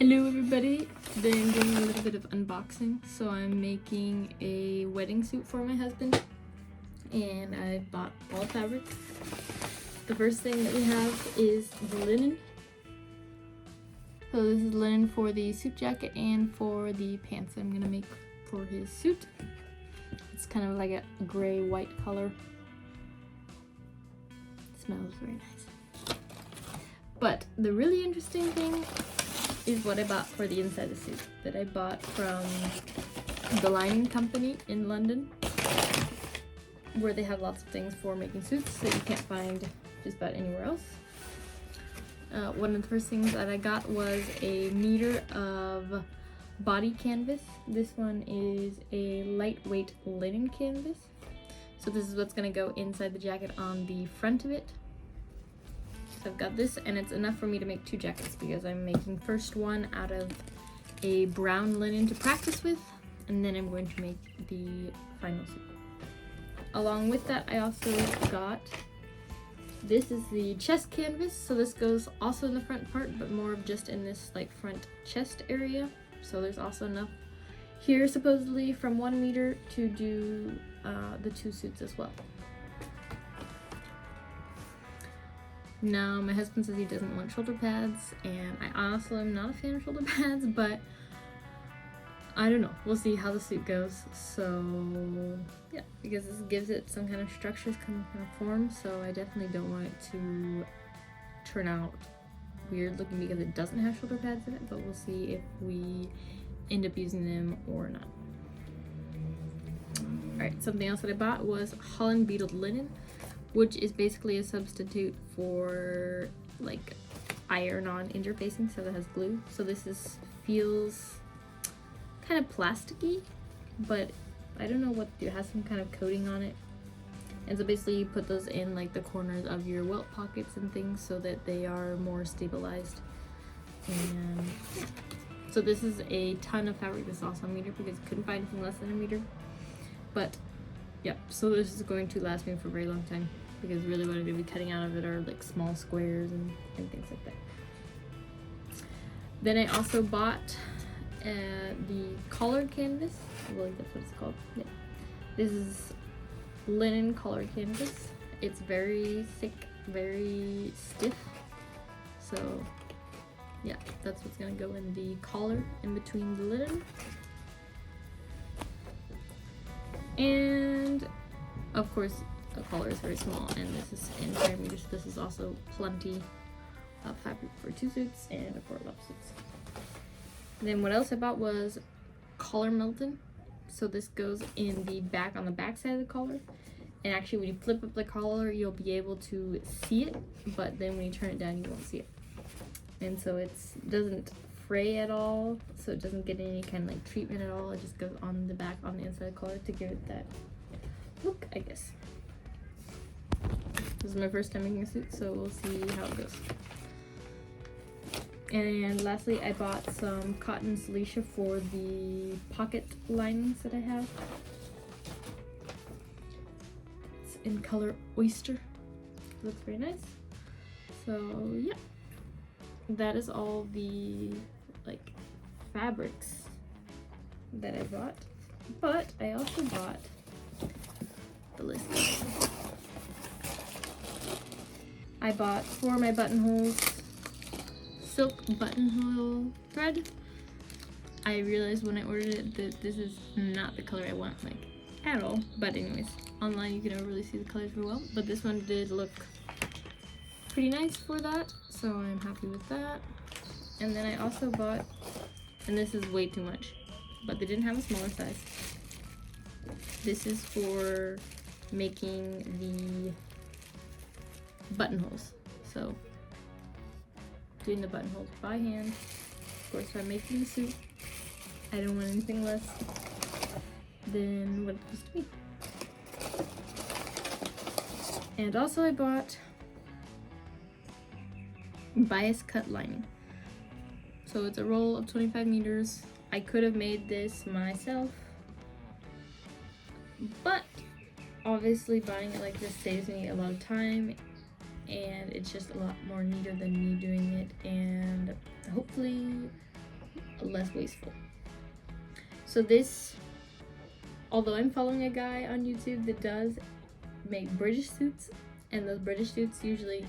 Hello everybody, today I'm doing a little bit of unboxing. So I'm making a wedding suit for my husband and I bought all fabric. The first thing that we have is the linen. So this is linen for the suit jacket and for the pants I'm gonna make for his suit. It's kind of like a gray-white color. It smells very nice. But the really interesting thing is what I bought for the inside of the suit that I bought from the lining company in London, where they have lots of things for making suits that you can't find just about anywhere else. One of the first things that I got was a meter of body canvas. This one is a lightweight linen canvas. So this is what's going to go inside the jacket on the front of it. So I've got this, and it's enough for me to make 2 jackets because I'm making first one out of a brown linen to practice with, and then I'm going to make the final suit. Along with that, I also got, this is the chest canvas. So this goes also in the front part, but more of just in this like front chest area. So there's also enough here supposedly from 1 meter to do the 2 suits as well. Now, my husband says he doesn't want shoulder pads, and I honestly am not a fan of shoulder pads, but I don't know. We'll see how the suit goes. So, yeah, because this gives it some kind of structure, some kind of form, so I definitely don't want it to turn out weird looking because it doesn't have shoulder pads in it, but we'll see if we end up using them or not. Alright, something else that I bought was Holland beaded linen, which is basically a substitute for like iron-on interfacing, so that has glue. So this feels kind of plasticky, but I don't know what to do. It has some kind of coating on it. And so basically you put those in like the corners of your welt pockets and things so that they are more stabilized. And yeah. So this is a ton of fabric. This is also a meter because I couldn't find anything less than a meter. But yeah, so this is going to last me for a very long time because really what I'm going to be cutting out of it are like small squares and things like that. Then I also bought the collar canvas. I believe that's what it's called. Yeah. This is linen collar canvas. It's very thick, very stiff. So yeah, that's what's going to go in the collar in between the linen. And of course the collar is very small, and this is in square meters. This is also plenty of fabric for 2 suits and for a lot of suits. And then what else I bought was collar melton. So this goes in the back, on the back side of the collar, and actually when you flip up the collar you'll be able to see it, but then when you turn it down you won't see it. And so it doesn't fray at all, so it doesn't get any kind of like treatment at all. It just goes on the back, on the inside of the collar to give it that look, I guess. This is my first time making a suit, so we'll see how it goes. And lastly, I bought some cotton silicea for the pocket linings that I have. It's in color oyster. It looks very nice. So yeah, that is all the like fabrics that I bought. But I also bought the list. I bought for my buttonholes silk buttonhole thread. I realized when I ordered it that this is not the color I want, like at all. But anyways, online you can never really see the colors very well. But this one did look pretty nice for that, so I'm happy with that. And then I also bought, and this is way too much, but they didn't have a smaller size. This is for making the buttonholes. So doing the buttonholes by hand. Of course, if I'm making the suit, I don't want anything less than what it's supposed to be. And also I bought bias cut lining. So it's a roll of 25 meters. I could have made this myself, but obviously buying it like this saves me a lot of time, and it's just a lot more neater than me doing it, and hopefully less wasteful. So this, although I'm following a guy on YouTube that does make British suits, and those British suits usually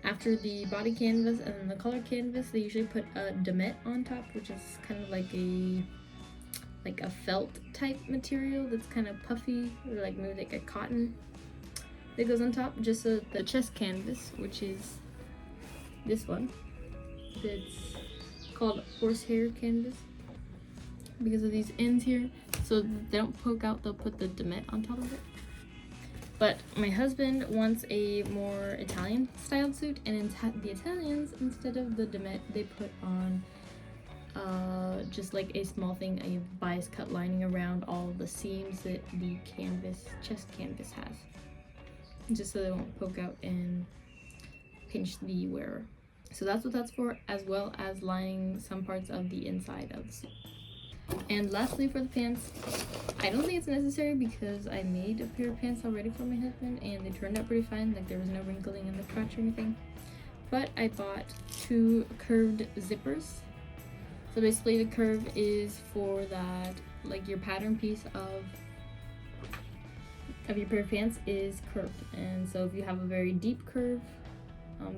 after the body canvas and the color canvas, they usually put a damet on top, which is kind of like a felt type material that's kind of puffy, or like maybe like a cotton that goes on top, just so the chest canvas, which is this one, that's called horsehair canvas because of these ends here, so they don't poke out. They'll put the damet on top of it. But my husband wants a more Italian styled suit, and the Italians, instead of the damet, they put on just like a small thing, a bias cut lining around all the seams that the chest canvas has, just so they won't poke out and pinch the wearer. So that's what that's for, as well as lining some parts of the inside of the suit. And lastly, for the pants, I don't think it's necessary because I made a pair of pants already for my husband and they turned out pretty fine. Like, there was no wrinkling in the crotch or anything. But I bought 2 curved zippers. So basically the curve is for that, like, your pattern piece of your pair of pants is curved. And so if you have a very deep curve,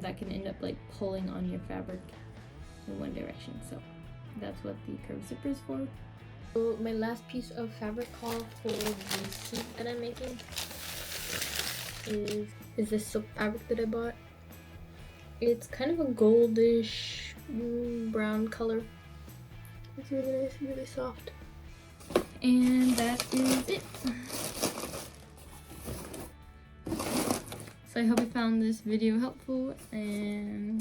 that can end up like pulling on your fabric in one direction. So that's what the curved zipper is for. So my last piece of fabric haul for the suit that I'm making is this silk fabric that I bought. It's kind of a goldish brown color. It's really nice and really soft. And that is it. So I hope you found this video helpful, and